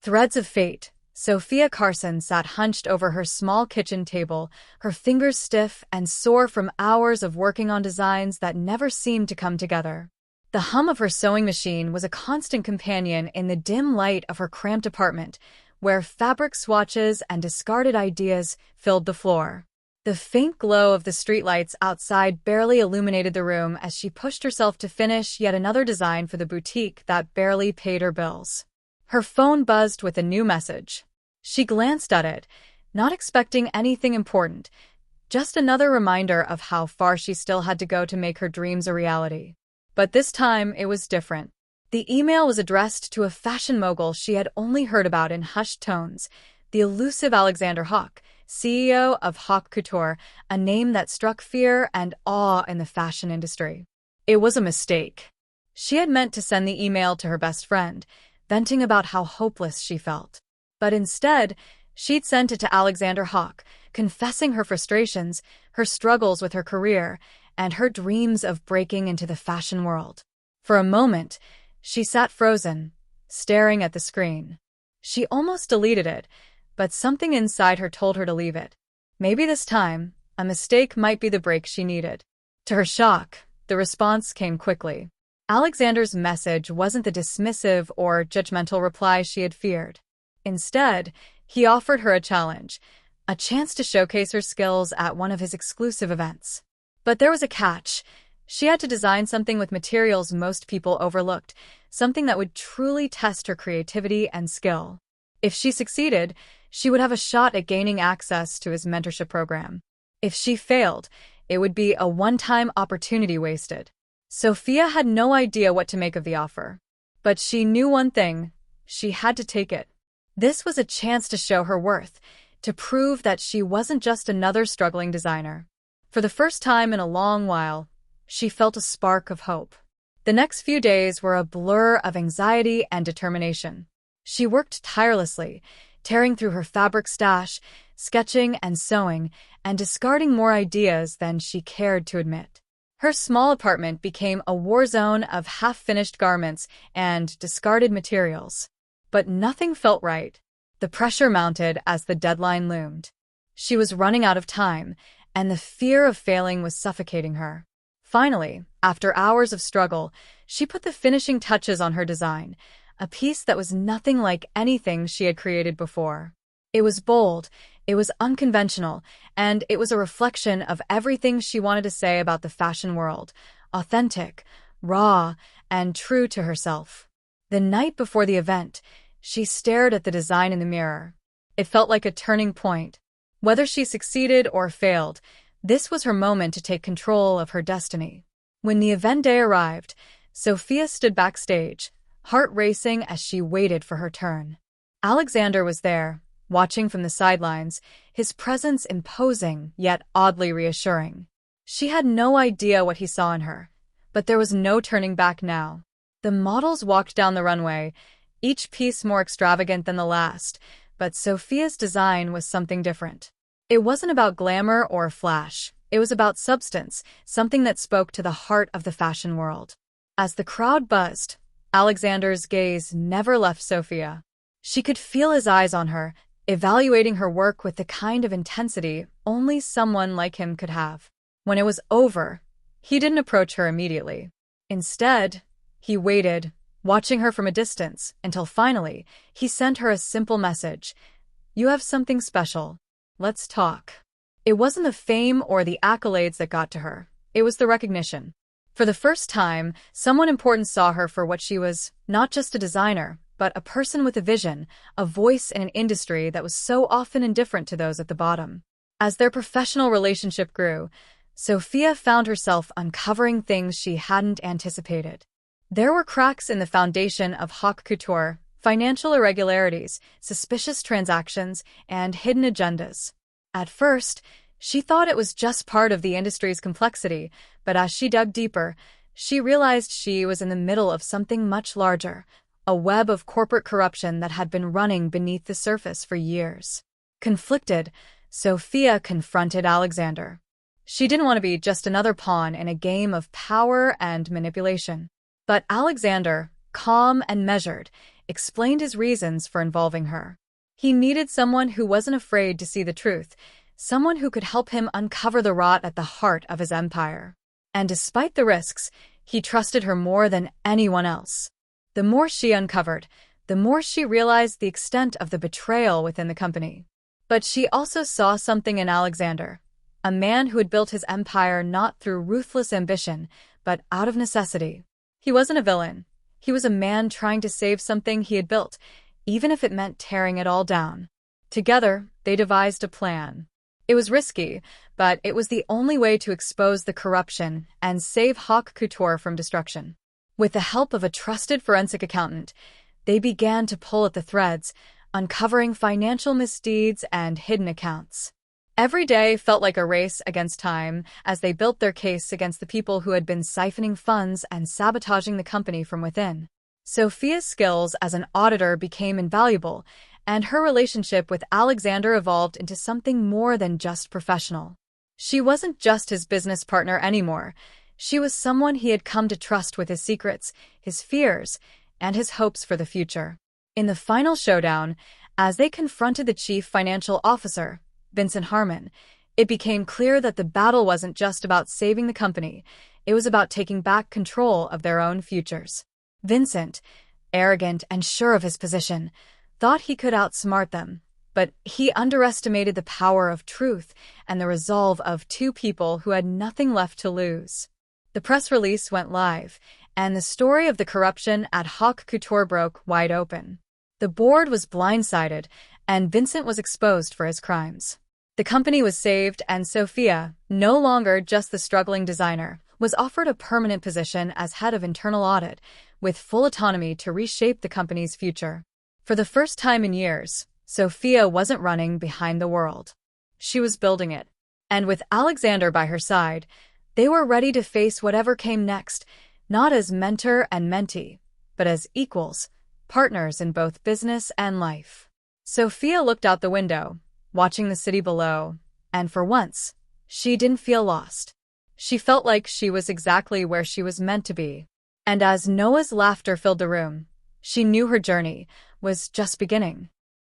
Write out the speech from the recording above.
Threads of fate. Sophia Carson sat hunched over her small kitchen table, her fingers stiff and sore from hours of working on designs that never seemed to come together. The hum of her sewing machine was a constant companion in the dim light of her cramped apartment, where fabric swatches and discarded ideas filled the floor. The faint glow of the streetlights outside barely illuminated the room as she pushed herself to finish yet another design for the boutique that barely paid her bills. Her phone buzzed with a new message. She glanced at it, not expecting anything important, just another reminder of how far she still had to go to make her dreams a reality. But this time, it was different. The email was addressed to a fashion mogul she had only heard about in hushed tones, the elusive Alexander Hawk, CEO of Hawk Couture, a name that struck fear and awe in the fashion industry. It was a mistake. She had meant to send the email to her best friend, venting about how hopeless she felt. But instead, she'd sent it to Alexander Hawk, confessing her frustrations, her struggles with her career, and her dreams of breaking into the fashion world. For a moment, she sat frozen, staring at the screen. She almost deleted it, but something inside her told her to leave it. Maybe this time, a mistake might be the break she needed. To her shock, the response came quickly. Alexander's message wasn't the dismissive or judgmental reply she had feared. Instead, he offered her a challenge, a chance to showcase her skills at one of his exclusive events. But there was a catch. She had to design something with materials most people overlooked, something that would truly test her creativity and skill. If she succeeded, she would have a shot at gaining access to his mentorship program. If she failed, it would be a one-time opportunity wasted. Sophia had no idea what to make of the offer. But she knew one thing: she had to take it. This was a chance to show her worth, to prove that she wasn't just another struggling designer. For the first time in a long while, she felt a spark of hope. The next few days were a blur of anxiety and determination. She worked tirelessly, tearing through her fabric stash, sketching and sewing, and discarding more ideas than she cared to admit. Her small apartment became a war zone of half-finished garments and discarded materials. But nothing felt right. The pressure mounted as the deadline loomed. She was running out of time, and the fear of failing was suffocating her. Finally, after hours of struggle, she put the finishing touches on her design, a piece that was nothing like anything she had created before. It was bold, it was unconventional, and it was a reflection of everything she wanted to say about the fashion world: authentic, raw, and true to herself. The night before the event, she stared at the design in the mirror. It felt like a turning point. Whether she succeeded or failed, this was her moment to take control of her destiny. When the event day arrived, Sophia stood backstage, heart racing as she waited for her turn. Alexander was there, watching from the sidelines, his presence imposing yet oddly reassuring. She had no idea what he saw in her, but there was no turning back now. The models walked down the runway, each piece more extravagant than the last, but Sophia's design was something different. It wasn't about glamour or flash. It was about substance, something that spoke to the heart of the fashion world. As the crowd buzzed, Alexander's gaze never left Sophia. She could feel his eyes on her, evaluating her work with the kind of intensity only someone like him could have. When it was over, he didn't approach her immediately. Instead, he waited, watching her from a distance, until finally, he sent her a simple message: "You have something special. Let's talk." It wasn't the fame or the accolades that got to her. It was the recognition. For the first time, someone important saw her for what she was: not just a designer, but a person with a vision, a voice in an industry that was so often indifferent to those at the bottom. As their professional relationship grew, Sophia found herself uncovering things she hadn't anticipated. There were cracks in the foundation of Hawk Couture, financial irregularities, suspicious transactions, and hidden agendas. At first, she thought it was just part of the industry's complexity, but as she dug deeper, she realized she was in the middle of something much larger, a web of corporate corruption that had been running beneath the surface for years. Conflicted, Sophia confronted Alexander. She didn't want to be just another pawn in a game of power and manipulation. But Alexander, calm and measured, explained his reasons for involving her. He needed someone who wasn't afraid to see the truth, someone who could help him uncover the rot at the heart of his empire. And despite the risks, he trusted her more than anyone else. The more she uncovered, the more she realized the extent of the betrayal within the company. But she also saw something in Alexander, a man who had built his empire not through ruthless ambition, but out of necessity. He wasn't a villain. He was a man trying to save something he had built, even if it meant tearing it all down. Together, they devised a plan. It was risky, but it was the only way to expose the corruption and save Haute Couture from destruction. With the help of a trusted forensic accountant, they began to pull at the threads, uncovering financial misdeeds and hidden accounts. Every day felt like a race against time as they built their case against the people who had been siphoning funds and sabotaging the company from within. Sophia's skills as an auditor became invaluable, and her relationship with Alexander evolved into something more than just professional. She wasn't just his business partner anymore. She was someone he had come to trust with his secrets, his fears, and his hopes for the future. In the final showdown, as they confronted the chief financial officer, Vincent Harmon, it became clear that the battle wasn't just about saving the company, it was about taking back control of their own futures. Vincent, arrogant and sure of his position, thought he could outsmart them, but he underestimated the power of truth and the resolve of two people who had nothing left to lose. The press release went live, and the story of the corruption at Haute Couture broke wide open. The board was blindsided, and Vincent was exposed for his crimes. The company was saved, and Sophia, no longer just the struggling designer, was offered a permanent position as head of internal audit, with full autonomy to reshape the company's future. For the first time in years, Sophia wasn't running behind the world. She was building it. And with Alexander by her side, they were ready to face whatever came next, not as mentor and mentee, but as equals, partners in both business and life. Sophia looked out the window, watching the city below, and for once, she didn't feel lost. She felt like she was exactly where she was meant to be. And as Noah's laughter filled the room, she knew her journey was just beginning.